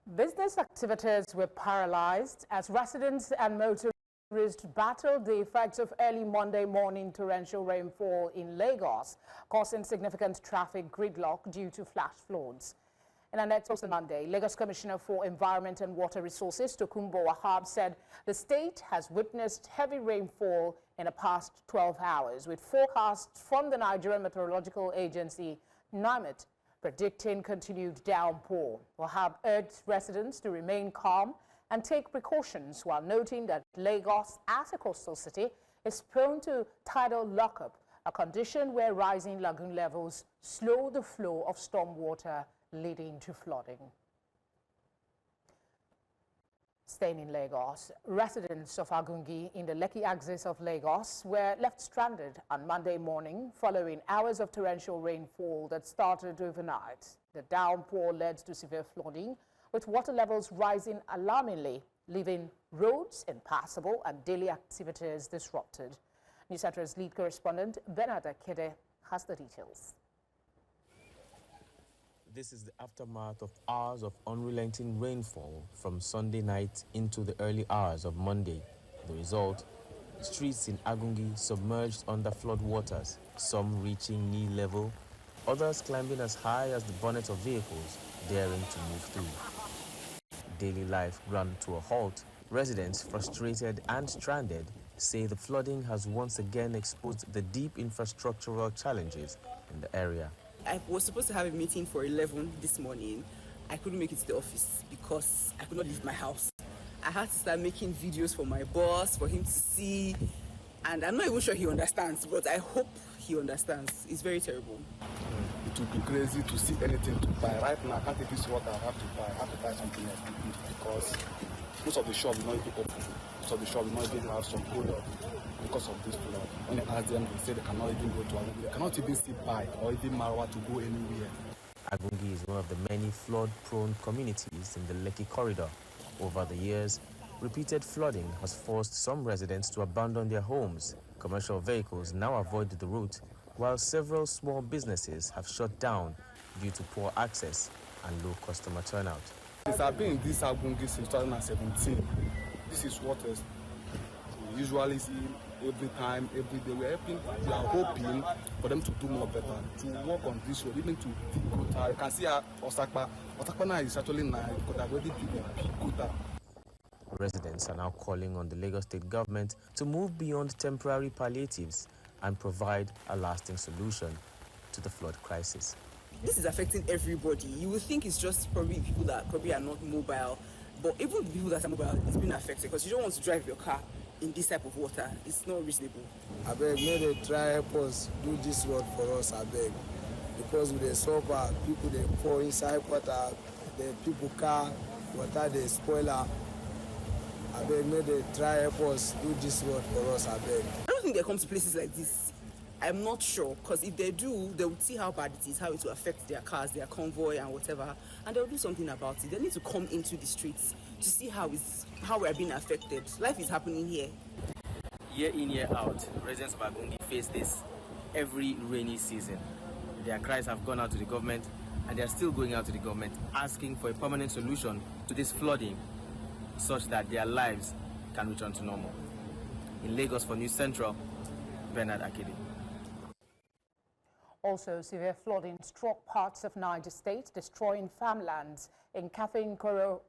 Business activities were paralyzed as residents and motorists battled the effects of early Monday morning torrential rainfall in Lagos, causing significant traffic gridlock due to flash floods. In an next Monday, Lagos Commissioner for Environment and Water Resources, Tokunbo Wahab, said the state has witnessed heavy rainfall in the past 12 hours, with forecasts from the Nigerian Meteorological Agency, NIMET, predicting continued downpour. Wahab urged residents to remain calm and take precautions while noting that Lagos, as a coastal city, is prone to tidal lockup, a condition where rising lagoon levels slow the flow of storm water, leading to flooding. Staying in Lagos, residents of Agungi in the Lekki axis of Lagos were left stranded on Monday morning following hours of torrential rainfall that started overnight. The downpour led to severe flooding, with water levels rising alarmingly, leaving roads impassable and daily activities disrupted. NewsCentral's lead correspondent Bernard Akede has the details. This is the aftermath of hours of unrelenting rainfall from Sunday night into the early hours of Monday. The result, streets in Agungi submerged under flood waters, some reaching knee level, others climbing as high as the bonnet of vehicles, daring to move through. Daily life ground to a halt. Residents, frustrated and stranded, say the flooding has once again exposed the deep infrastructural challenges in the area. I was supposed to have a meeting for 11 this morning. I couldn't make it to the office because I could not leave my house. I had to start making videos for my boss, for him to see, and I'm not even sure he understands, but I hope he understands. It's very terrible. It would be crazy to see anything to buy. Right now, I can't take this water, I have to buy something else to eat because most of the shops will not even open. Most of the shops will not even have some product because of this flood. When I ask them, they say they cannot even go to Agungi. They cannot even see bike or even Marwa to go anywhere. Agungi is one of the many flood-prone communities in the Lekki corridor. Over the years, repeated flooding has forced some residents to abandon their homes. Commercial vehicles now avoid the route, while several small businesses have shut down due to poor access and low customer turnout. Since I've been in this Agungi since 2017, this is what we usually see every time, every day. We are hoping for them to do more better, to work on this road, even to Kota. You can see Osakpa. Osakpa now is actually nice because I've already been Kota. Residents are now calling on the Lagos State government to move beyond temporary palliatives and provide a lasting solution to the flood crisis. This is affecting everybody. You would think it's just probably people that probably are not mobile, but even the people that are mobile, it's been affected because you don't want to drive your car in this type of water. It's not reasonable. I beg, may they try help us do this road for us, I beg. Because with the suffer, people they fall inside water, the people car, water they spoiler. I beg, may they try help us do this road for us, I beg. I don't think they come to places like this. I'm not sure, because if they do, they will see how bad it is, how it will affect their cars, their convoy and whatever, and they'll do something about it. They need to come into the streets to see how we're being affected. Life is happening here. Year in, year out, residents of Agungi face this every rainy season. Their cries have gone out to the government, and they're still going out to the government, asking for a permanent solution to this flooding, such that their lives can return to normal. In Lagos for News Central, Bernard Akede. Also, severe flooding struck parts of Niger State, destroying farmlands in Kafin Koro,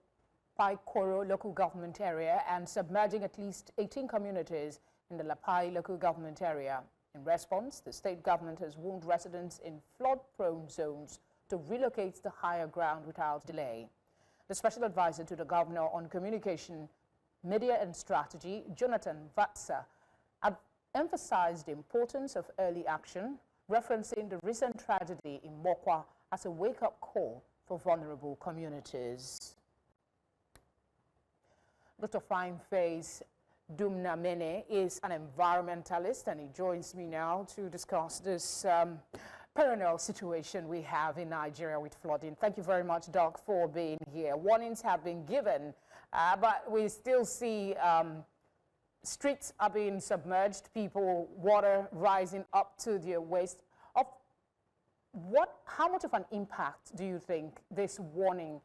Paikoro local government area and submerging at least 18 communities in the Lapai local government area. In response, the state government has warned residents in flood-prone zones to relocate to higher ground without delay. The special advisor to the governor on communication, media and strategy, Jonathan Vatsa, emphasized the importance of early action, referencing the recent tragedy in Mokwa as a wake-up call for vulnerable communities. Dr. Fine Face Dumnamene is an environmentalist, and he joins me now to discuss this perennial situation we have in Nigeria with flooding. Thank you very much, Doc, for being here. Warnings have been given, but we still see streets are being submerged, water rising up to their waist. How much of an impact do you think this warning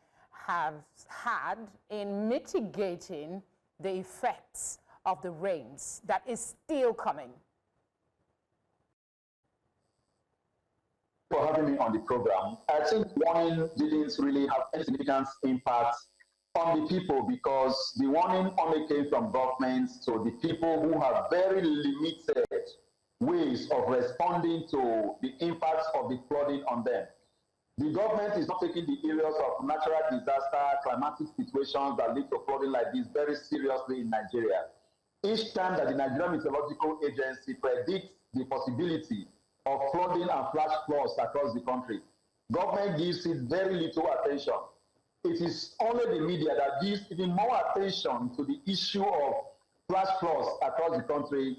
has had in mitigating the effects of the rains that is still coming? For having me on the program. I think warning didn't really have any significant impact on the people because the warning only came from governments to the people who have very limited ways of responding to the impacts of the flooding on them. The government is not taking the areas of natural disaster, climatic situations that lead to flooding like this very seriously in Nigeria. Each time that the Nigerian Meteorological Agency predicts the possibility of flooding and flash floods across the country, government gives it very little attention. It is only the media that gives even more attention to the issue of flash floods across the country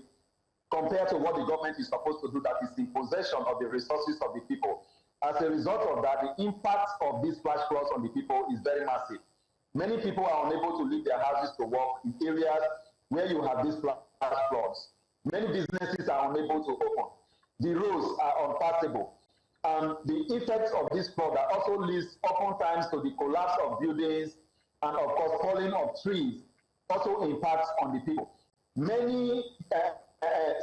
compared to what the government is supposed to do, that is in possession of the resources of the people. As a result of that, the impact of these flash floods on the people is very massive. Many people are unable to leave their houses to work in areas where you have these flash floods. Many businesses are unable to open. The roads are unpassable. And the effects of this flood that also leads oftentimes to the collapse of buildings and, of course, falling of trees also impacts on the people. Many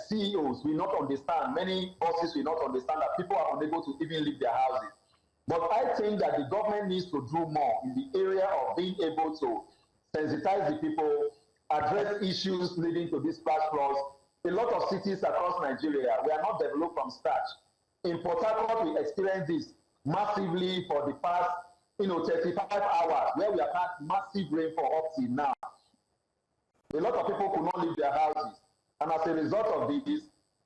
CEOs will not understand, many bosses will not understand that people are unable to even leave their houses. But I think that the government needs to do more in the area of being able to sensitize the people, address issues leading to these flash floods. A lot of cities across Nigeria, we are not developed from scratch. In Port Harcourt, we experienced this massively for the past 35 hours, where we have had massive rainfall up till now. A lot of people could not leave their houses. And as a result of this,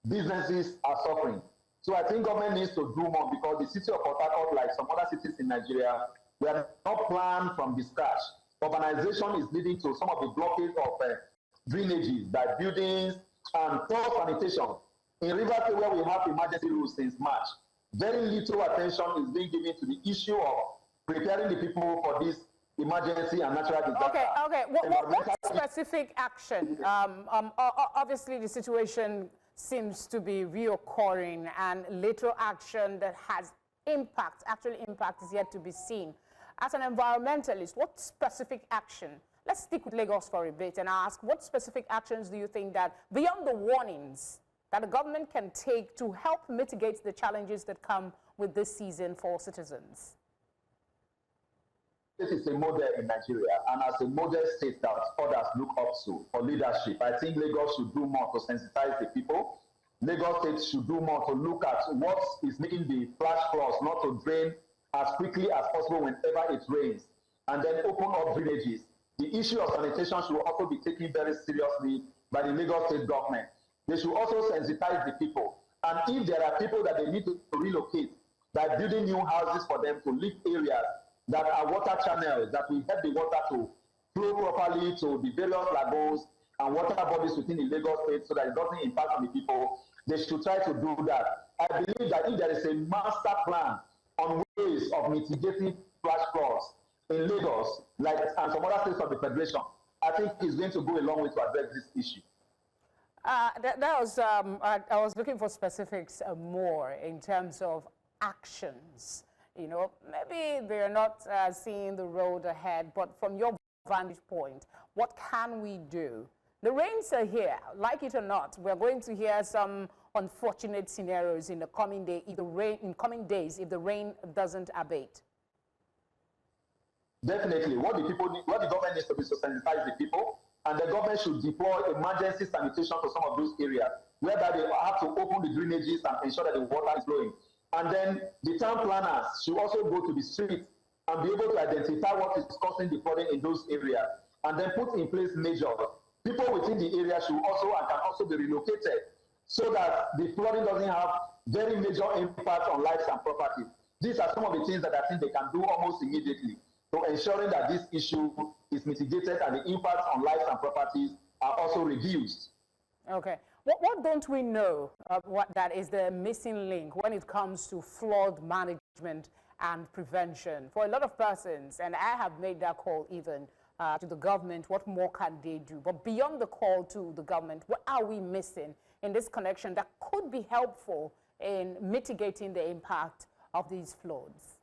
businesses are suffering. So I think government needs to do more because the city of Port Harcourt, like some other cities in Nigeria, we are not planned from the scratch. Urbanization is leading to some of the blockage of drainages, like buildings and poor sanitation. In Rivers State, where we have emergency rules since March, very little attention is being given to the issue of preparing the people for this emergency and natural disaster. Okay. What specific action? Obviously, the situation seems to be reoccurring, and little action that has impact, actual impact, is yet to be seen. As an environmentalist, what specific action? Let's stick with Lagos for a bit and ask, what specific actions do you think that, beyond the warnings, that the government can take to help mitigate the challenges that come with this season for citizens? This is a model in Nigeria, and as a model state that others look up to for leadership, I think Lagos should do more to sensitize the people. Lagos State should do more to look at what is making the flash floods not to drain as quickly as possible whenever it rains, and then open up drainages. The issue of sanitation should also be taken very seriously by the Lagos State government. They should also sensitize the people. And if there are people that they need to relocate, by building new houses for them to live areas that are water channels, that will help the water to flow properly to the various lagoons and water bodies within the Lagos State so that it doesn't impact on the people, they should try to do that. I believe that if there is a master plan on ways of mitigating flash floods in Lagos, like and some other states of the Federation, I think it's going to go a long way to address this issue. I was looking for specifics more in terms of actions. You know, maybe they're not seeing the road ahead, but from your vantage point, what can we do? The rains are here, like it or not. We're going to hear some unfortunate scenarios in the coming days if the rain doesn't abate. Definitely, what the government needs to do is to sensitize the people, and the government should deploy emergency sanitation to some of those areas, whereby they have to open the drainages and ensure that the water is flowing. And then the town planners should also go to the streets and be able to identify what is causing the flooding in those areas, and then put in place measures. People within the area should also and can also be relocated so that the flooding doesn't have very major impact on lives and property. These are some of the things that I think they can do almost immediately to ensuring that this issue is mitigated and the impact on lives and properties are also reduced. Okay. What don't we know that is the missing link when it comes to flood management and prevention? For a lot of persons, and I have made that call even to the government, what more can they do? But beyond the call to the government, what are we missing in this connection that could be helpful in mitigating the impact of these floods?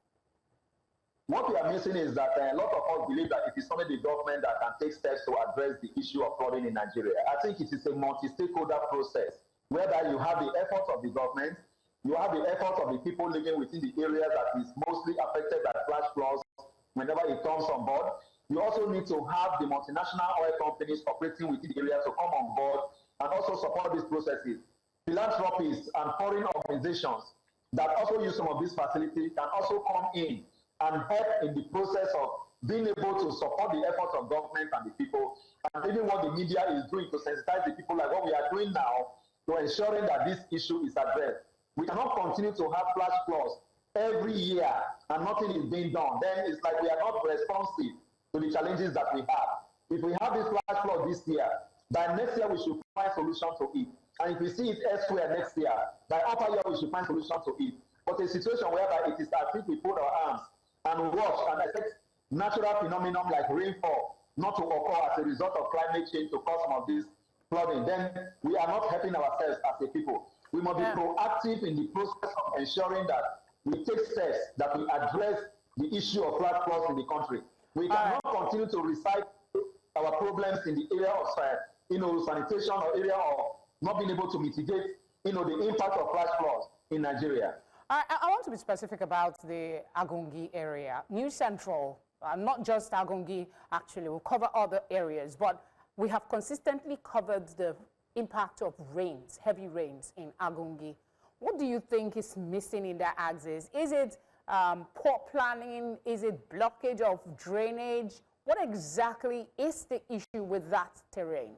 What we are missing is that a lot of us believe that it is only the government that can take steps to address the issue of flooding in Nigeria. I think it is a multi-stakeholder process, whereby you have the efforts of the government, you have the efforts of the people living within the area that is mostly affected by flash floods whenever it comes on board. You also need to have the multinational oil companies operating within the area to come on board and also support these processes. Philanthropists and foreign organizations that also use some of these facilities can also come in and help in the process of being able to support the efforts of government and the people, and even what the media is doing to sensitize the people, like what we are doing now, to ensuring that this issue is addressed. We cannot continue to have flash floods every year and nothing is being done. Then it's like we are not responsive to the challenges that we have. If we have this flash flood this year, by next year we should find solution to it. And if we see it elsewhere next year, by after year we should find solution to it. But a situation whereby it is as if we put our arms and watch and expect natural phenomenon like rainfall not to occur as a result of climate change to cause some of this flooding, then we are not helping ourselves as a people. We must be proactive in the process of ensuring that we take steps that will address the issue of flash floods in the country. We cannot continue to recite our problems in the area of sanitation or area of not being able to mitigate the impact of flash floods in Nigeria. I want to be specific about the Agungi area. New Central, not just Agungi, actually, will cover other areas, but we have consistently covered the impact of rains, heavy rains in Agungi. What do you think is missing in that axis? Is it poor planning? Is it blockage of drainage? What exactly is the issue with that terrain?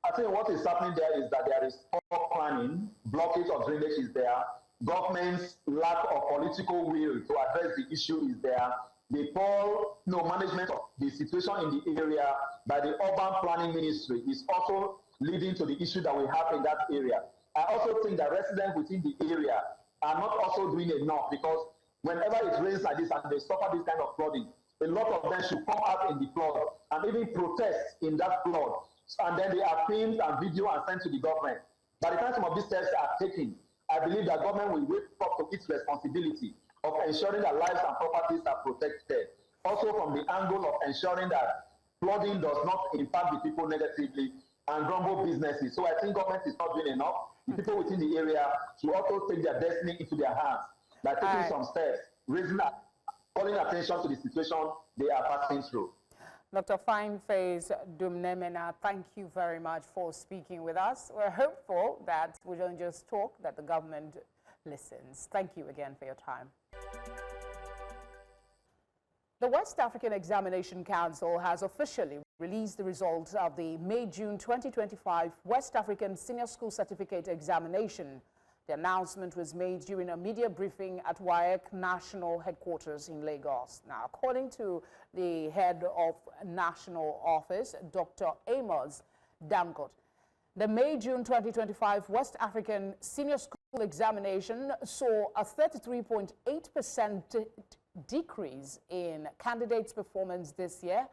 I think what is happening there is that there is poor planning, blockage of drainage is there, government's lack of political will to address the issue is there, the poor management of the situation in the area by the urban planning ministry is also leading to the issue that we have in that area. I also think that residents within the area are not also doing enough, because whenever it rains like this and they suffer this kind of flooding, a lot of them should come out in the flood and even protest in that flood. And then they are filmed and video and sent to the government. By the time some of these steps are taken, I believe that government will wake up to its responsibility of ensuring that lives and properties are protected. Also from the angle of ensuring that flooding does not impact the people negatively and grumble businesses. So I think government is not doing enough. The people within the area should also take their destiny into their hands by taking some steps, calling attention to the situation they are passing through. Dr. Fineface Dumnemena, thank you very much for speaking with us. We're hopeful that we don't just talk, that the government listens. Thank you again for your time. The West African Examination Council has officially released the results of the May-June 2025 West African Senior School Certificate Examination. The announcement was made during a media briefing at WAEC National Headquarters in Lagos. Now, according to the head of National Office, Dr. Amos Damgot, the May-June 2025 West African Senior School Examination saw a 33.8% decrease in candidates' performance this year,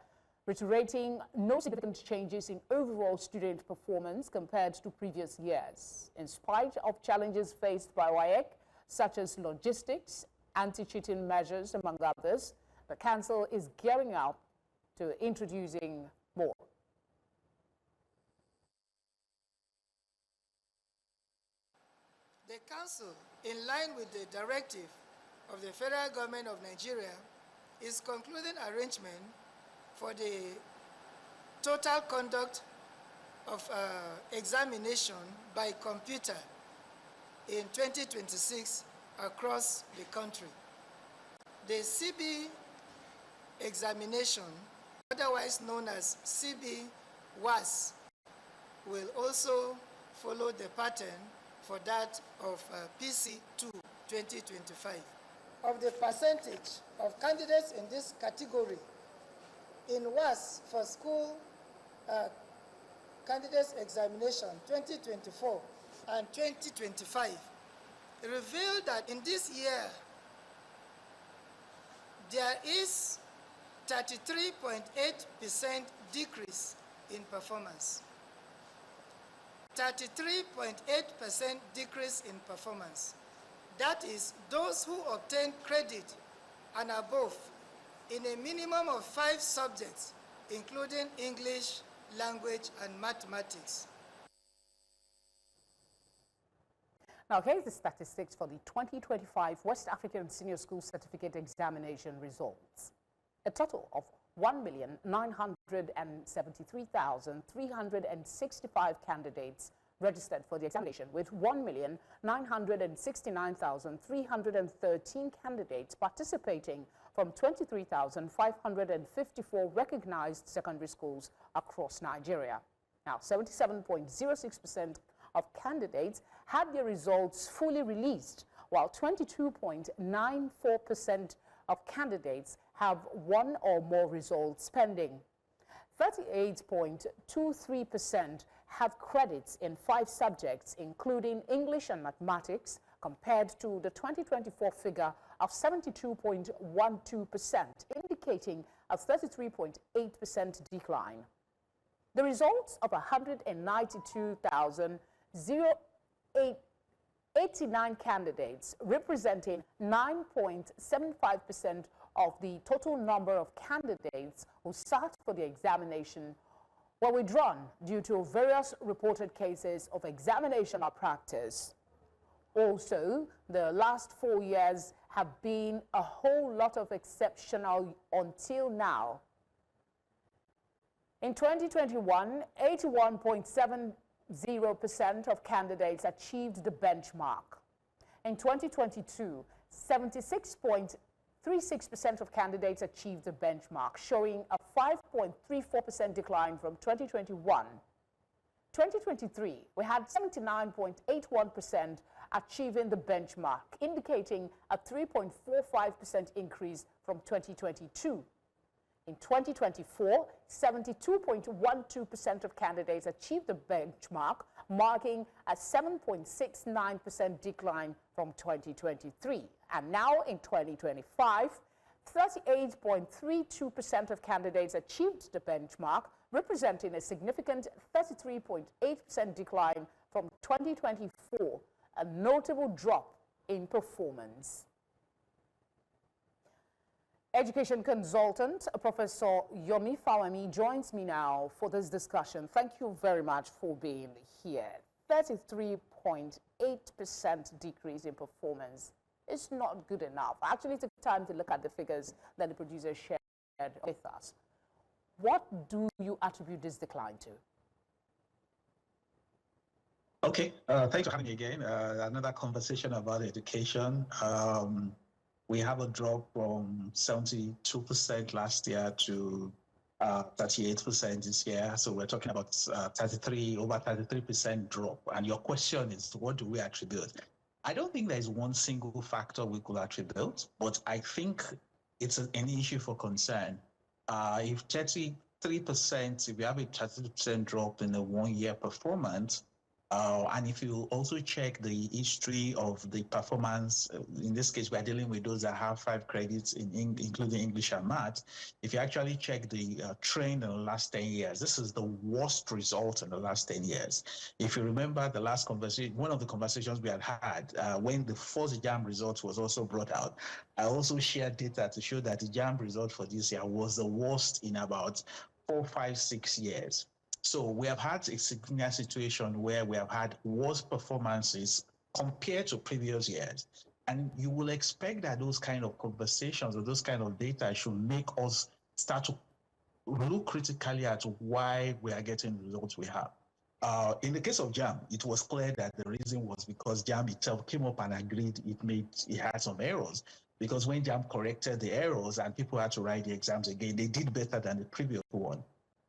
reiterating no significant changes in overall student performance compared to previous years. In spite of challenges faced by WAEC, such as logistics, anti-cheating measures, among others, the council is gearing up to introducing more. The council, in line with the directive of the Federal Government of Nigeria, is concluding arrangement for the total conduct of examination by computer in 2026 across the country. The CB examination, otherwise known as CB WAS, will also follow the pattern for that of PC2 2025. Of the percentage of candidates in this category, in WAS for school candidates examination 2024 and 2025, revealed that in this year, there is 33.8% decrease in performance. 33.8% decrease in performance. That is, those who obtain credit and above in a minimum of 5 subjects, including English, language, and mathematics. Now, here's the statistics for the 2025 West African Senior School Certificate Examination results. A total of 1,973,365 candidates registered for the examination, with 1,969,313 candidates participating from 23,554 recognized secondary schools across Nigeria. Now, 77.06% of candidates had their results fully released, while 22.94% of candidates have one or more results pending. 38.23% have credits in 5 subjects, including English and mathematics, compared to the 2024 figure of 72.12%, indicating a 33.8% decline. The results of 192,089 candidates, representing 9.75% of the total number of candidates who sat for the examination, were withdrawn due to various reported cases of examination malpractice. Also, the last 4 years have been a whole lot of exceptional until now. In 2021, 81.70% of candidates achieved the benchmark. In 2022, 76.36% of candidates achieved the benchmark, showing a 5.34% decline from 2021. 2023, we had 79.81% achieving the benchmark, indicating a 3.45% increase from 2022. In 2024, 72.12% of candidates achieved the benchmark, marking a 7.69% decline from 2023. And now in 2025, 38.32% of candidates achieved the benchmark, representing a significant 33.8% decline from 2024, a notable drop in performance. Education consultant, Professor Yomi Fawemi, joins me now for this discussion. Thank you very much for being here. 33.8% decrease in performance is not good enough. I actually took time to look at the figures that the producer shared with us. What do you attribute this decline to? Okay, thanks for having me again. Another conversation about education. We have a drop from 72% last year to 38% this year. So we're talking about over 33% drop. And your question is, what do we attribute? I don't think there's one single factor we could attribute, but I think it's an issue for concern. If 33%, if you have a 33% drop in the 1 year performance, and if you also check the history of the performance, in this case, we're dealing with those that have 5 credits, including English and math. If you actually check the trend in the last 10 years, this is the worst result in the last 10 years. If you remember the last conversation, one of the conversations we had when the first JAMB result was also brought out, I also shared data to show that the JAMB result for this year was the worst in about 4, 5, 6 years. So we have had a significant situation where we have had worse performances compared to previous years. And you will expect that those kind of conversations or those kind of data should make us start to look critically at why we are getting the results we have. In the case of JAMB, it was clear that the reason was because JAMB itself came up and agreed it had some errors. Because when JAMB corrected the errors and people had to write the exams again, they did better than the previous one.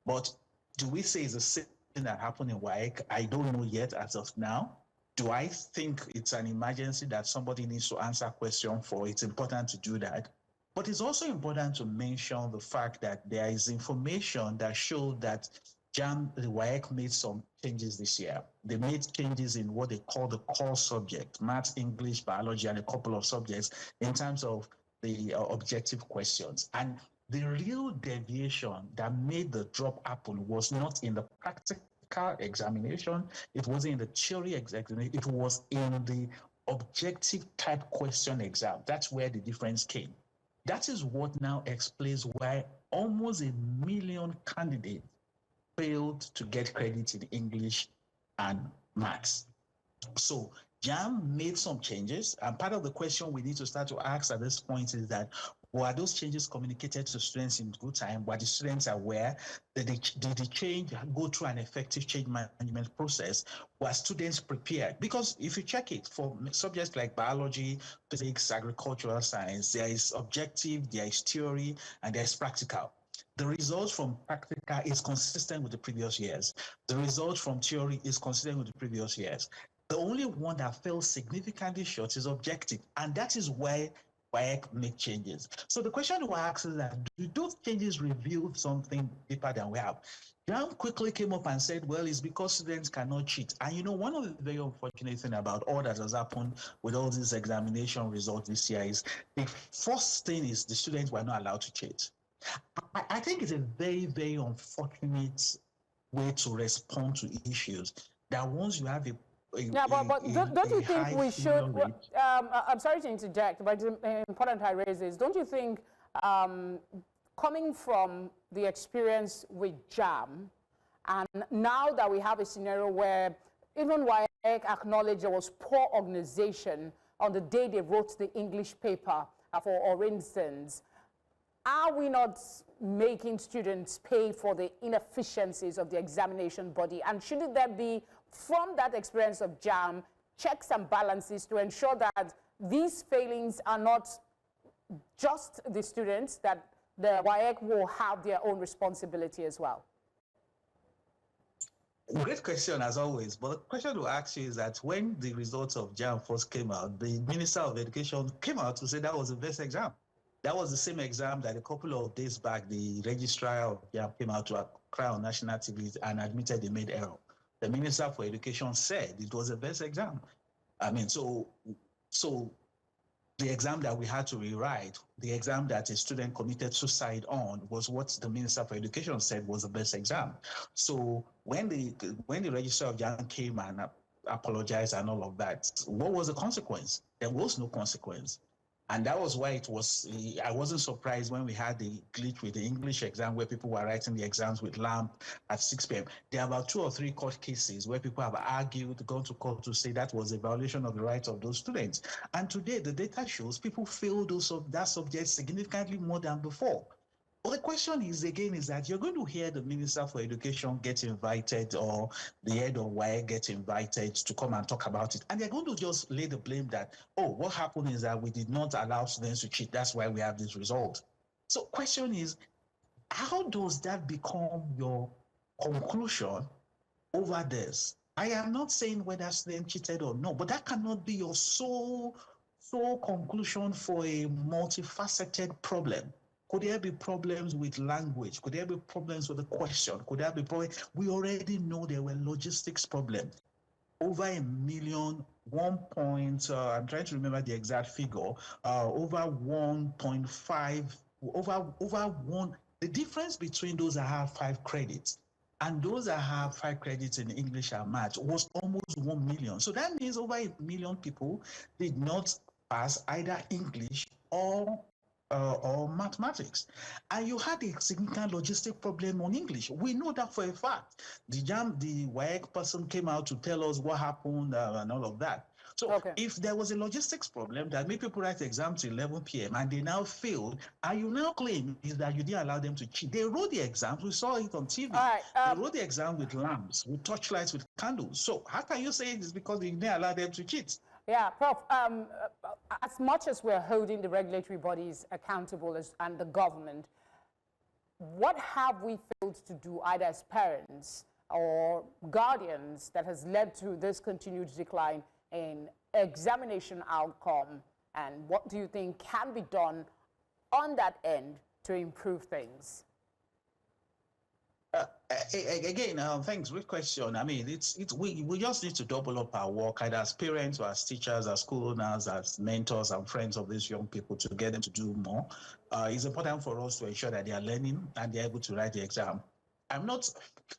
But do we say it's the same thing that happened in WAEC? I don't know yet as of now. Do I think it's an emergency that somebody needs to answer a question for? It's important to do that. But it's also important to mention the fact that there is information that showed that JAMB, the WAEC made some changes this year. They made changes in what they call the core subject, math, English, biology, and a couple of subjects in terms of the objective questions. And the real deviation that made the drop happen was not in the practical examination, it wasn't in the theory examination, it was in the objective type question exam. That's where the difference came. That is what now explains why almost 1 million candidates failed to get credit in English and maths. So JAM made some changes, and part of the question we need to start to ask at this point is that, were those changes communicated to students in good time? Were the students aware? Did the change go through an effective change management process? Were students prepared? Because if you check it, for subjects like biology, physics, agricultural science, there is objective, there is theory, and there is practical. The results from practical is consistent with the previous years. The results from theory is consistent with the previous years. The only one that fell significantly short is objective, and that is why WAEC make changes. So the question we ask is that, do those changes reveal something deeper than we have? JAM quickly came up and said, well, it's because students cannot cheat. And you know, one of the very unfortunate things about all that has happened with all these examination results this year is the first thing is the students were not allowed to cheat. I think it's a very, very unfortunate way to respond to issues that once you have don't you think we should, I'm sorry to interject, but it's important I raise this. Don't you think coming from the experience with JAM, and now that we have a scenario where even WAEC acknowledged there was poor organization on the day they wrote the English paper, for instance, are we not making students pay for the inefficiencies of the examination body? And shouldn't there be, from that experience of JAM, checks and balances to ensure that these failings are not just the students, that the WAEC will have their own responsibility as well? Great question, as always. But the question to ask you is that when the results of JAM first came out, the Minister of Education came out to say that was the best exam. That was the same exam that a couple of days back, the registrar of JAM came out to cry on national TV and admitted they made error. The Minister for Education said it was the best exam. I mean, so the exam that we had to rewrite, the exam that a student committed suicide on, was what the Minister for Education said was the best exam. So when the registrar of JAM came and apologized and all of that, what was the consequence? There was no consequence. And that was why it was, I wasn't surprised when we had the glitch with the English exam where people were writing the exams with lamp at 6 p.m. There are about 2 or 3 court cases where people have argued, gone to court to say that was a violation of the rights of those students. And today, the data shows people fail that subject significantly more than before. But the question is, again, is that you're going to hear the Minister for Education get invited or the head of WAEC get invited to come and talk about it. And they're going to just lay the blame that, oh, what happened is that we did not allow students to cheat. That's why we have this result. So question is, how does that become your conclusion over this? I am not saying whether students cheated or not, but that cannot be your sole conclusion for a multifaceted problem. Could there be problems with language? Could there be problems with the question? Could there be problems? We already know there were logistics problems. Over 1 million, I'm trying to remember the exact figure, over 1.5, over 1, the difference between those that have 5 credits and those that have 5 credits in English and math was almost 1 million. So that means over 1 million people did not pass either English or mathematics. And you had a significant logistic problem on English. We know that for a fact. The WAEC person came out to tell us what happened and all of that. So if there was a logistics problem that made people write exams till 11 p.m. and they now failed, and you now claim is that you didn't allow them to cheat. They wrote the exams. We saw it on TV. They wrote the exam with lamps, with torchlights, with candles. So how can you say it is because you didn't allow them to cheat? Yeah, Prof, as much as we're holding the regulatory bodies accountable and the government, what have we failed to do either as parents or guardians that has led to this continued decline in examination outcome? And what do you think can be done on that end to improve things? Again, thanks. Great question. I mean, we just need to double up our work, either as parents or as teachers, as school owners, as mentors and friends of these young people, to get them to do more. It's important for us to ensure that they are learning and they're able to write the exam. I'm not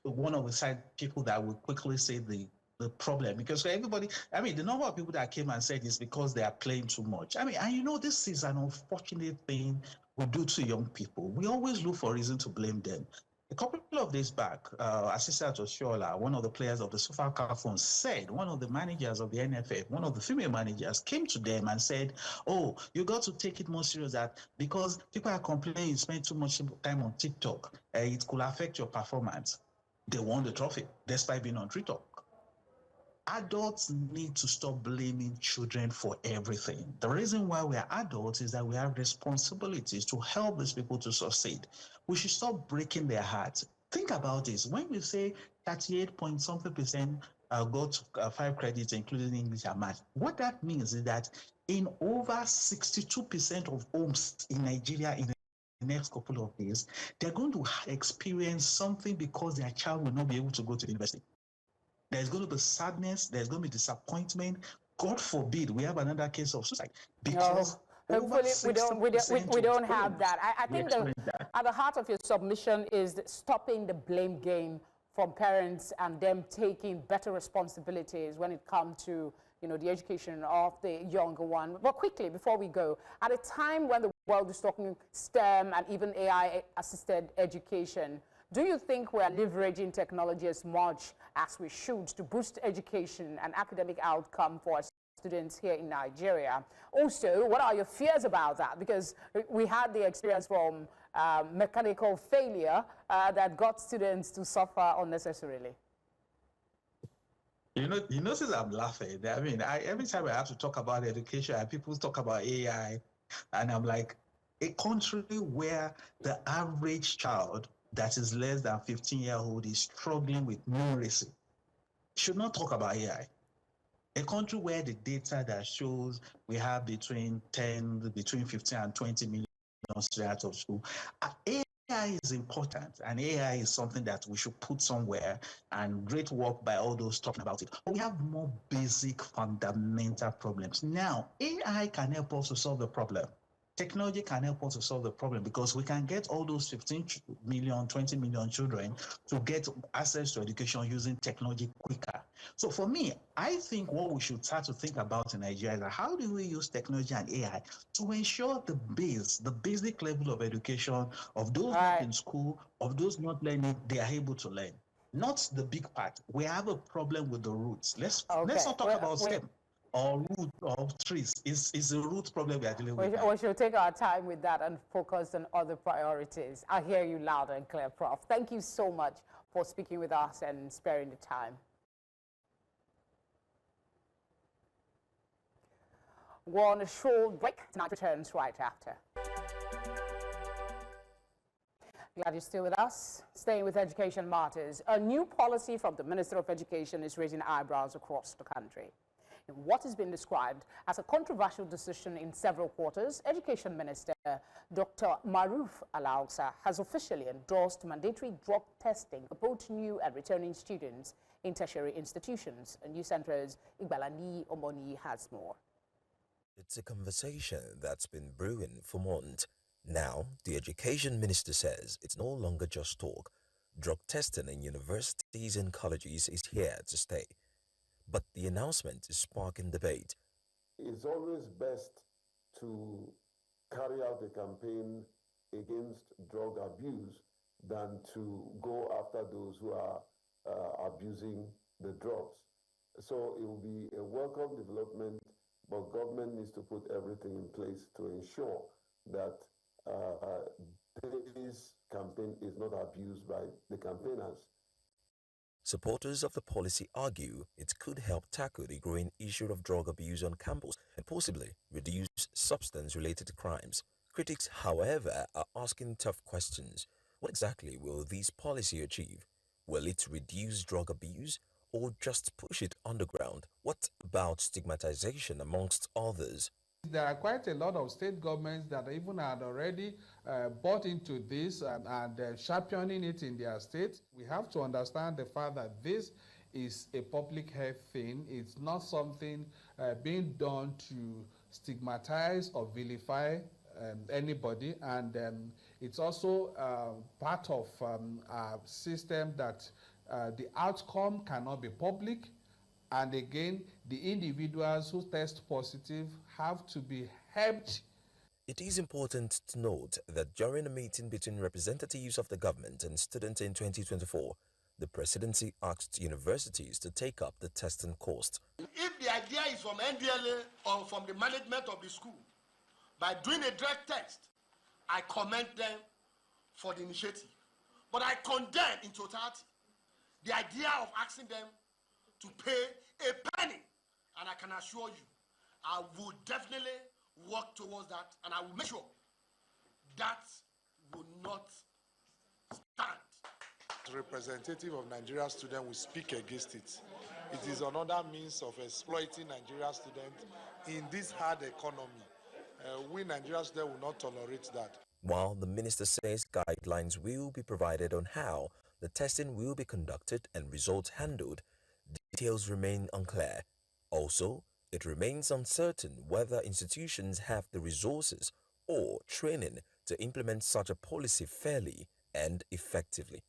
one of the side people that will quickly say the the problem, because everybody, I mean, the number of people that came and said it's because they are playing too much. I mean, and you know, this is an unfortunate thing we do to young people. We always look for a reason to blame them. A couple of days back, Assistant Oshola, one of the players of the Super Falcons, said one of the managers of the NFF, one of the female managers, came to them and said, "Oh, you got to take it more serious that because people are complaining you spend too much time on TikTok, it could affect your performance." They won the trophy despite being on TikTok. Adults need to stop blaming children for everything. The reason why we are adults is that we have responsibilities to help these people to succeed. We should stop breaking their hearts. Think about this. When we say 38 point something percent go to 5 credits, including English and math, what that means is that in over 62% of homes in Nigeria in the next couple of days, they're going to experience something because their child will not be able to go to the university. There's going to be sadness, there's going to be disappointment. God forbid we have another case of suicide. Because hopefully we don't have that. I think at the heart of your submission is stopping the blame game from parents and them taking better responsibilities when it comes to the education of the younger one. But quickly, before we go, at a time when the world is talking STEM and even AI-assisted education, do you think we're leveraging technology as much as we should to boost education and academic outcome for students here in Nigeria? Also, what are your fears about that? Because we had the experience from mechanical failure that got students to suffer unnecessarily. You know, since I'm laughing, I mean, every time I have to talk about education and people talk about AI, and I'm like, a country where the average child that is less than 15-year-old is struggling with numeracy should not talk about AI. A country where the data that shows we have between 15 and 20 million students out of school, AI is important, and AI is something that we should put somewhere, and great work by all those talking about it. But we have more basic fundamental problems. Now, AI can help us to solve the problem. Technology can help us to solve the problem because we can get all those 15 million, 20 million children to get access to education using technology quicker. So for me, I think what we should start to think about in Nigeria is how do we use technology and AI to ensure the basic level of education of those not in school, of those not learning, they are able to learn. Not the big part. We have a problem with the roots. Let's not talk about STEM. Or root of trees is a root problem we are dealing with. We should take our time with that and focus on other priorities. I hear you loud and clear, Prof. Thank you so much for speaking with us and sparing the time. We're on a short break. Tonight returns right after. Glad you're still with us. Staying with education matters. A new policy from the Minister of Education is raising eyebrows across the country. In what has been described as a controversial decision in several quarters, Education Minister Dr. Maruf Alaousa has officially endorsed mandatory drug testing for both new and returning students in tertiary institutions. News Center's Igbalani Omoni has more. It's a conversation that's been brewing for months. Now, the Education Minister says it's no longer just talk. Drug testing in universities and colleges is here to stay. But the announcement is sparking debate. It's always best to carry out a campaign against drug abuse than to go after those who are abusing the drugs. So it will be a welcome development, but government needs to put everything in place to ensure that this campaign is not abused by the campaigners. Supporters of the policy argue it could help tackle the growing issue of drug abuse on campus and possibly reduce substance-related crimes. Critics, however, are asking tough questions. What exactly will this policy achieve? Will it reduce drug abuse or just push it underground? What about stigmatization amongst others? There are quite a lot of state governments that even had already bought into this and championing it in their states. We have to understand the fact that this is a public health thing. It's not something being done to stigmatize or vilify anybody, and it's also part of a system that the outcome cannot be public, And again, the individuals who test positive have to be helped. It is important to note that during a meeting between representatives of the government and students in 2024, the presidency asked universities to take up the testing cost. If the idea is from NDLA or from the management of the school, by doing a direct test, I commend them for the initiative. But I condemn in totality the idea of asking them to pay a penny. And I can assure you, I will definitely work towards that, and I will make sure that will not stand. The representative of Nigerian students will speak against it. It is another means of exploiting Nigerian students in this hard economy. We Nigerian students will not tolerate that. While the minister says guidelines will be provided on how the testing will be conducted and results handled, details remain unclear. Also, it remains uncertain whether institutions have the resources or training to implement such a policy fairly and effectively.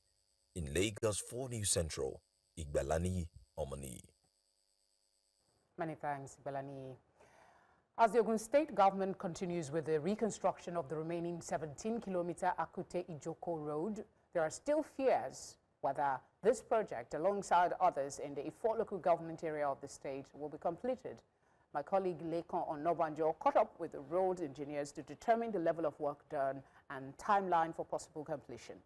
In Lagos, 4 News Central, Igbalani Omani. Many thanks, Belani. As the Ogun State government continues with the reconstruction of the remaining 17-kilometer Akute-Ijoko road, there are still fears whether this project, alongside others in the Ifo local government area of the state, will be completed. My colleague Lekon Onobanjo caught up with the road engineers to determine the level of work done and timeline for possible completion.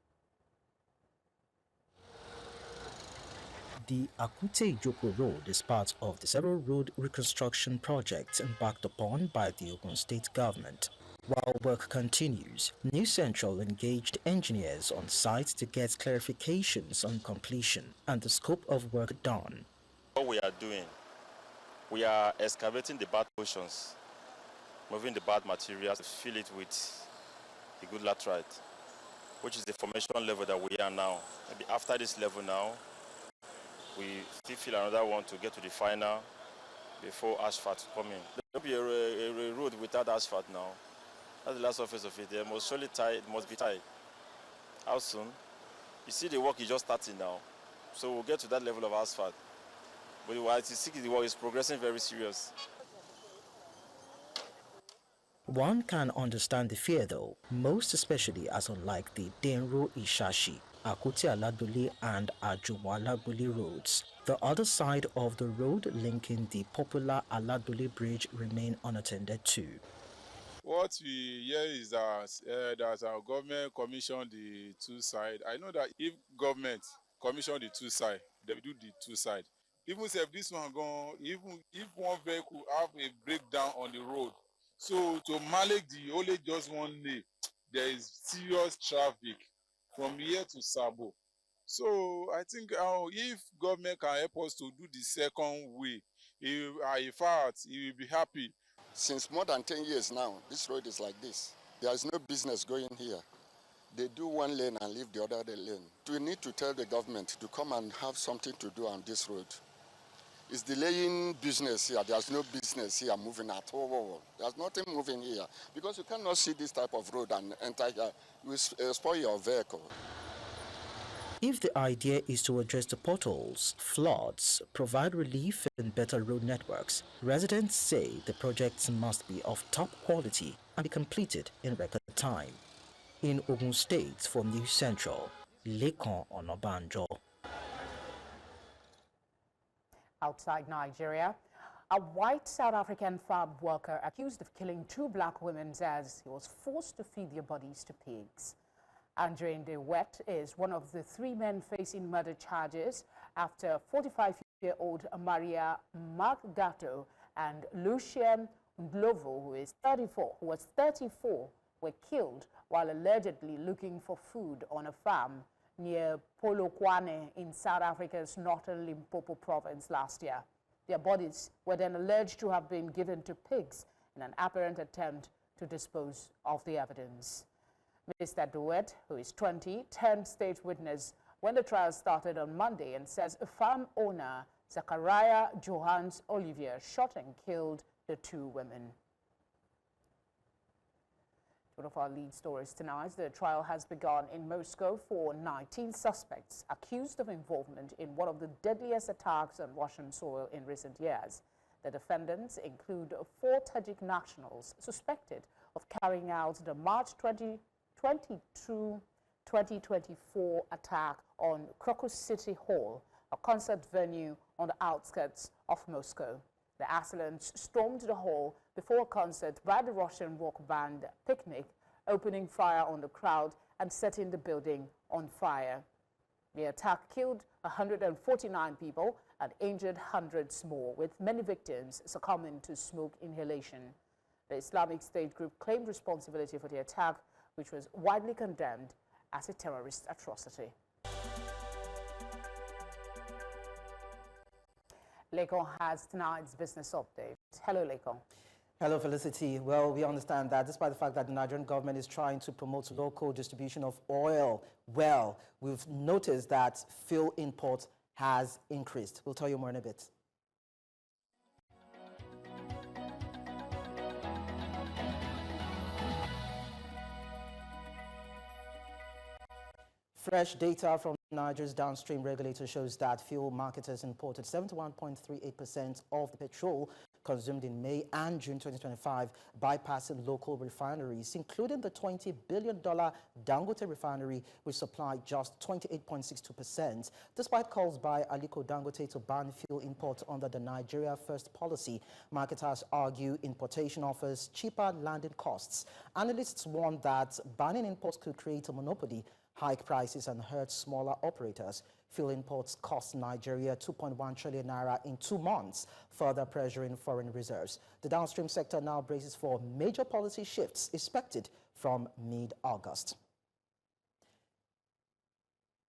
The Akute-Ijoko Road is part of the several road reconstruction projects embarked upon by the Ogun State government. While work continues, News Central engaged engineers on site to get clarifications on completion and the scope of work done. What we are doing, we are excavating the bad portions, moving the bad materials to fill it with the good laterite, which is the formation level that we are now. Maybe after this level now, we still fill another one to get to the final before asphalt come in. There will be a road without asphalt now. That's the last surface of it. It must surely tie, it must be tied. How soon? You see the work is just starting now. So we'll get to that level of asphalt. But while it is the work is progressing very serious. One can understand the fear though, most especially as unlike the Denro Ishashi, Akute Aladuli and Ajumo Alaguli roads, the other side of the road linking the popular Aladuli bridge remain unattended too. What we hear is that our government commissioned the two sides. I know that if government commissioned the two sides, they will do the two sides. Even if this one gone, even if one vehicle have a breakdown on the road, so to manage the only just one lane, there is serious traffic from here to Sabo. So I think if government can help us to do the second way, in fact, he will be happy. Since more than 10 years now, this road is like this. There is no business going here. They do one lane and leave the other lane. We need to tell the government to come and have something to do on this road. It's delaying business here. There's no business here moving at all. There's nothing moving here because you cannot see this type of road and enter here. You will spoil your vehicle. If the idea is to address the potholes, floods, provide relief and better road networks, residents say the projects must be of top quality and be completed in record time. In Ogun State, for News Central, Lekon Onobanjo. Outside Nigeria, a white South African farm worker accused of killing 2 black women as he was forced to feed their bodies to pigs. Injuring is one of the 3 men facing murder charges after 45-year-old Maria Margato and Lucien Ndlovu, who was 34, were killed while allegedly looking for food on a farm near Polokwane in South Africa's northern Limpopo province last year. Their bodies were then alleged to have been given to pigs in an apparent attempt to dispose of the evidence. Mr. Duet, who is 20, turned state witness when the trial started on Monday and says a farm owner, Zachariah Johannes Olivier, shot and killed the 2 women. One of our lead stories tonight, the trial has begun in Moscow for 19 suspects accused of involvement in one of the deadliest attacks on Russian soil in recent years. The defendants include 4 Tajik nationals suspected of carrying out the March 2024 attack on Crocus City Hall, a concert venue on the outskirts of Moscow. The assailants stormed the hall before a concert by the Russian rock band Piknik, opening fire on the crowd and setting the building on fire. The attack killed 149 people and injured hundreds more, with many victims succumbing to smoke inhalation. The Islamic State group claimed responsibility for the attack, which was widely condemned as a terrorist atrocity. Lekon has tonight's business update. Hello, Lekon. Hello, Felicity. Well, we understand that despite the fact that the Nigerian government is trying to promote local distribution of oil, we've noticed that fuel import has increased. We'll tell you more in a bit. Fresh data from Nigeria's downstream regulator shows that fuel marketers imported 71.38% of the petrol consumed in May and June 2025, bypassing local refineries, including the $20 billion Dangote refinery, which supplied just 28.62%. Despite calls by Aliko Dangote to ban fuel imports under the Nigeria First policy, marketers argue importation offers cheaper landing costs. Analysts warn that banning imports could create a monopoly, hike prices and hurt smaller operators. Fuel imports cost Nigeria 2.1 trillion naira in 2 months, further pressuring foreign reserves. The downstream sector now braces for major policy shifts expected from mid-August.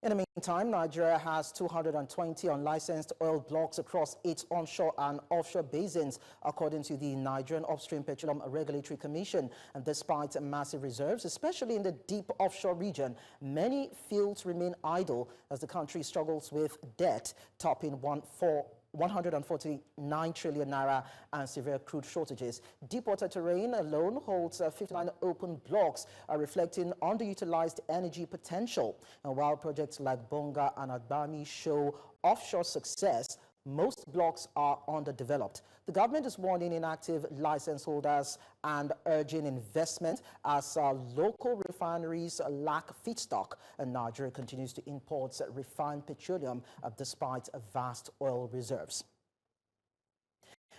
In the meantime, Nigeria has 220 unlicensed oil blocks across 8 onshore and offshore basins, according to the Nigerian Upstream Petroleum Regulatory Commission. And despite massive reserves, especially in the deep offshore region, many fields remain idle as the country struggles with debt, topping 149 trillion naira and severe crude shortages. Deepwater terrain alone holds 59 open blocks, reflecting underutilized energy potential. And while projects like Bonga and Agbami show offshore success, most blocks are underdeveloped. The government is warning inactive license holders and urging investment as local refineries lack feedstock, and Nigeria continues to import refined petroleum despite vast oil reserves.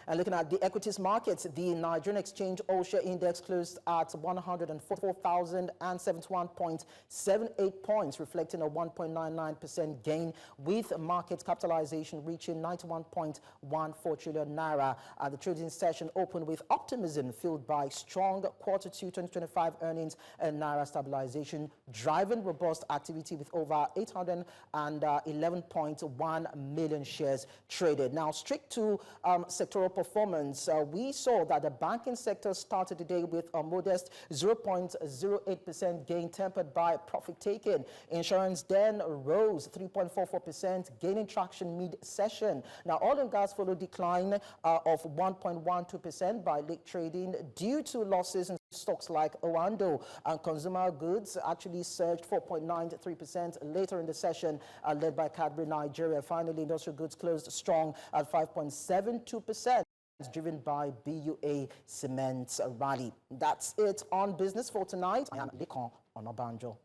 And looking at the equities markets, the Nigerian Exchange All-Share Index closed at 144,071.78 points, reflecting a 1.99% gain, with market capitalization reaching 91.14 trillion naira. The trading session opened with optimism fueled by strong Q2 2025 earnings and naira stabilization, driving robust activity with over 811.1 million shares traded. Now, strict to sectoral performance, we saw that the banking sector started the day with a modest 0.08% gain, tempered by profit taking. Insurance then rose 3.44%, gaining traction mid-session. Now, oil and gas followed decline of 1.12% by late trading due to losses in stocks like Owando, and consumer goods actually surged 4.93% later in the session, led by Cadbury Nigeria. Finally, industrial goods closed strong at 5.72%. Driven by BUA Cement's rally. That's it on business for tonight. I am Lekon Onabanjo.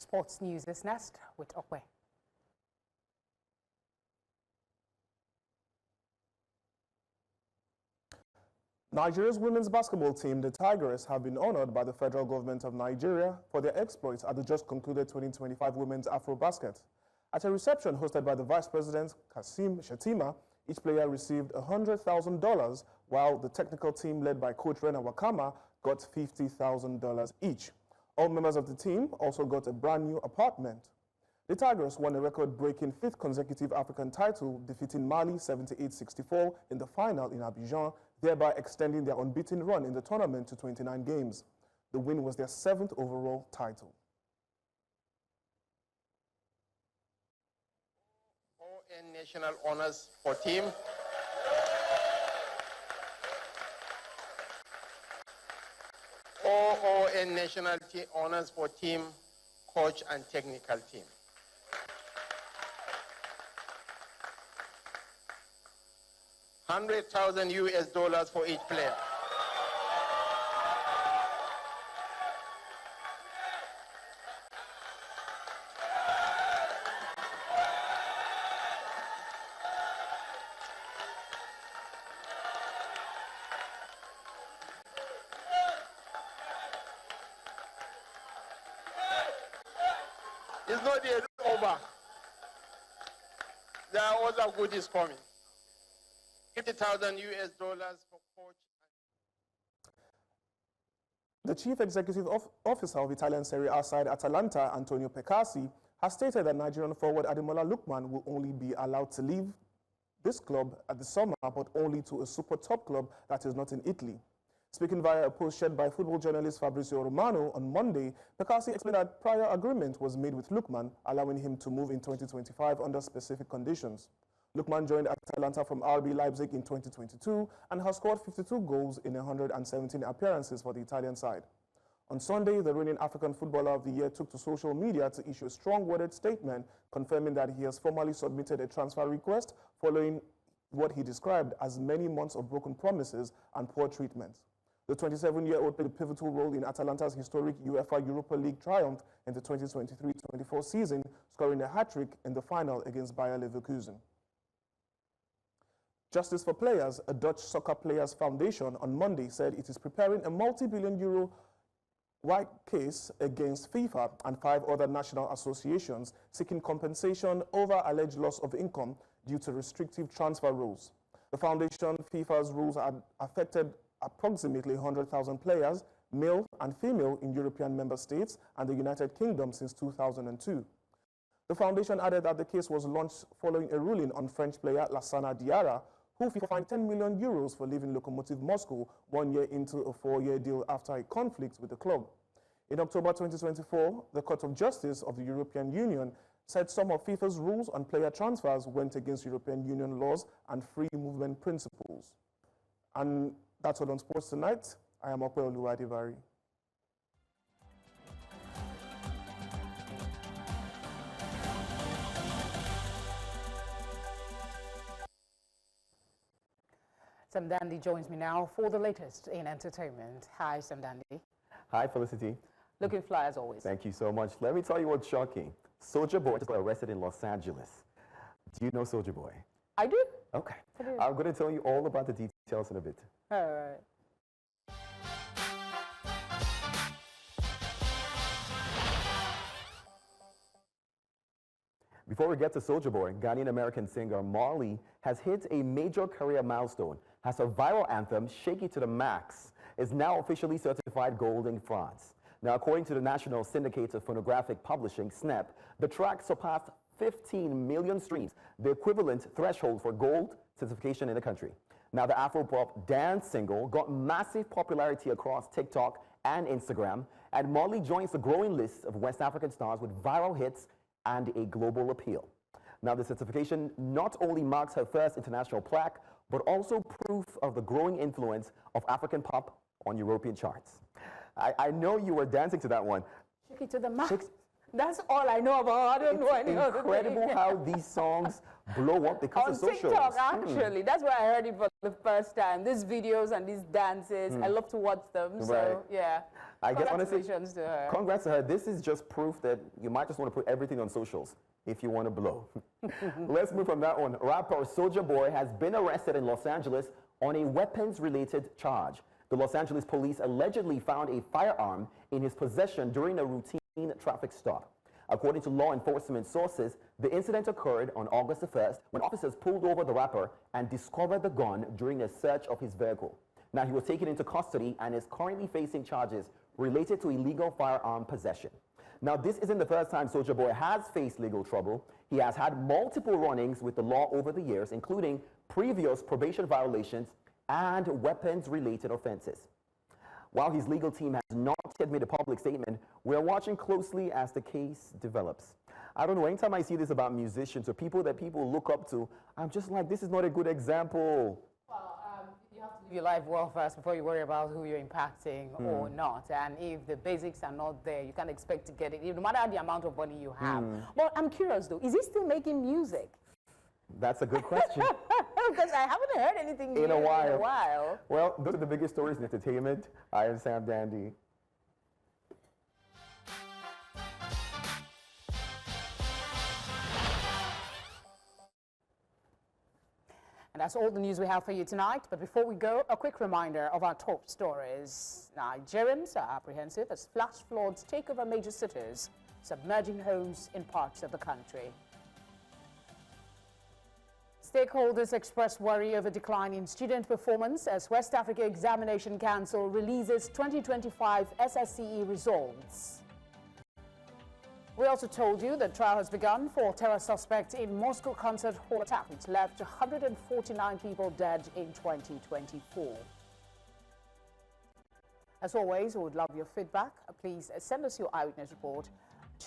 Sports news is next with Okwe. Nigeria's women's basketball team, the Tigers, have been honored by the federal government of Nigeria for their exploits at the just concluded 2025 Women's Afro-Basket. At a reception hosted by the Vice President, Kasim Shettima, each player received $100,000, while the technical team led by Coach Rena Wakama got $50,000 each. All members of the team also got a brand new apartment. The Tigers won a record-breaking 5th consecutive African title, defeating Mali 78-64 in the final in Abidjan, thereby extending their unbeaten run in the tournament to 29 games. The win was their 7th overall title. ON National Honors for Team. ON National Honors for Team, Coach and Technical Team. $100,000 for each player. It's not yet over. There are other goodies coming. $50,000 for coach. The chief executive officer of Italian Serie A side Atalanta, Antonio Pecasi, has stated that Nigerian forward Ademola Lookman will only be allowed to leave this club at the summer, but only to a super top club that is not in Italy. Speaking via a post shared by football journalist Fabrizio Romano on Monday, Pecasi explained that prior agreement was made with Lookman, allowing him to move in 2025 under specific conditions. Lookman joined Atalanta from RB Leipzig in 2022 and has scored 52 goals in 117 appearances for the Italian side. On Sunday, the reigning African Footballer of the Year took to social media to issue a strong-worded statement confirming that he has formally submitted a transfer request following what he described as many months of broken promises and poor treatment. The 27-year-old played a pivotal role in Atalanta's historic UEFA Europa League triumph in the 2023-24 season, scoring a hat-trick in the final against Bayer Leverkusen. Justice for Players, a Dutch soccer players foundation, on Monday said it is preparing a multi-billion-euro white case against FIFA and 5 other national associations seeking compensation over alleged loss of income due to restrictive transfer rules. The foundation FIFA's rules affected approximately 100,000 players, male and female, in European member states and the United Kingdom since 2002. The foundation added that the case was launched following a ruling on French player Lassana Diarra, who FIFA fined 10 million euros for leaving Lokomotiv Moscow 1 year into a 4-year deal after a conflict with the club. In October 2024, the Court of Justice of the European Union said some of FIFA's rules on player transfers went against European Union laws and free movement principles. And that's all on sports tonight. I am Okwe Oluwadivari. Sam Dandy joins me now for the latest in entertainment. Hi, Sam Dandy. Hi, Felicity. Looking fly as always. Thank you so much. Let me tell you what's shocking. Soulja Boy just got arrested in Los Angeles. Do you know Soulja Boy? I do. Okay. I do. I'm going to tell you all about the details in a bit. All right. Before we get to Soulja Boy, Ghanaian-American singer Marley has hit a major career milestone as her viral anthem, Shake It to the Max, is now officially certified gold in France. Now, according to the National Syndicate of Phonographic Publishing, SNEP, the track surpassed 15 million streams, the equivalent threshold for gold certification in the country. Now, the Afro-pop dance single got massive popularity across TikTok and Instagram, and Marley joins the growing list of West African stars with viral hits and a global appeal. Now, the certification not only marks her first international plaque, but also proof of the growing influence of African pop on European charts. I know you were dancing to that one. Shake it to the max. That's all I know about. I don't know any other thing. Incredible how these songs blow up because of socials. On TikTok, actually. That's where I heard it for the first time. These videos and these dances, I love to watch them. Right. So, yeah. I guess honestly, congratulations to her. Congrats to her. This is just proof that you might just want to put everything on socials if you want to blow. Let's move from that one. Rapper Soulja Boy has been arrested in Los Angeles on a weapons-related charge. The Los Angeles police allegedly found a firearm in his possession during a routine traffic stop. According to law enforcement sources, the incident occurred on August the 1st when officers pulled over the rapper and discovered the gun during a search of his vehicle. Now, he was taken into custody and is currently facing charges related to illegal firearm possession. Now, this isn't the first time Soulja Boy has faced legal trouble. He has had multiple run-ins with the law over the years, including previous probation violations and weapons-related offenses. While his legal team has not yet made a public statement, we're watching closely as the case develops. I don't know, anytime I see this about musicians or people that people look up to, I'm just like, this is not a good example. You have to live your life well first before you worry about who you're impacting or not. And if the basics are not there, you can't expect to get it, no matter the amount of money you have. Well, I'm curious though, is he still making music? That's a good question. Because I haven't heard anything new in a while. Well, those are the biggest stories in entertainment. I am Sam Dandy. And that's all the news we have for you tonight. But before we go, a quick reminder of our top stories. Nigerians are apprehensive as flash floods take over major cities, submerging homes in parts of the country. Stakeholders express worry over decline in student performance as West Africa Examination Council releases 2025 SSCE results. We also told you that trial has begun for terror suspect in Moscow concert hall attack, which left 149 people dead in 2024. As always, we would love your feedback. Please send us your eyewitness report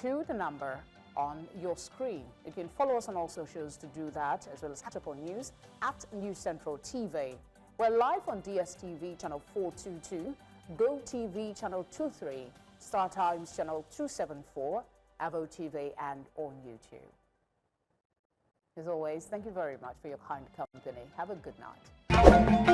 to the number on your screen. You can follow us on all socials to do that, as well as catch up on news at News Central TV. We're live on DSTV channel 422, Go TV channel 23, Star Times channel 274, Avo TV, and on YouTube. As always, thank you very much for your kind company. Have a good night.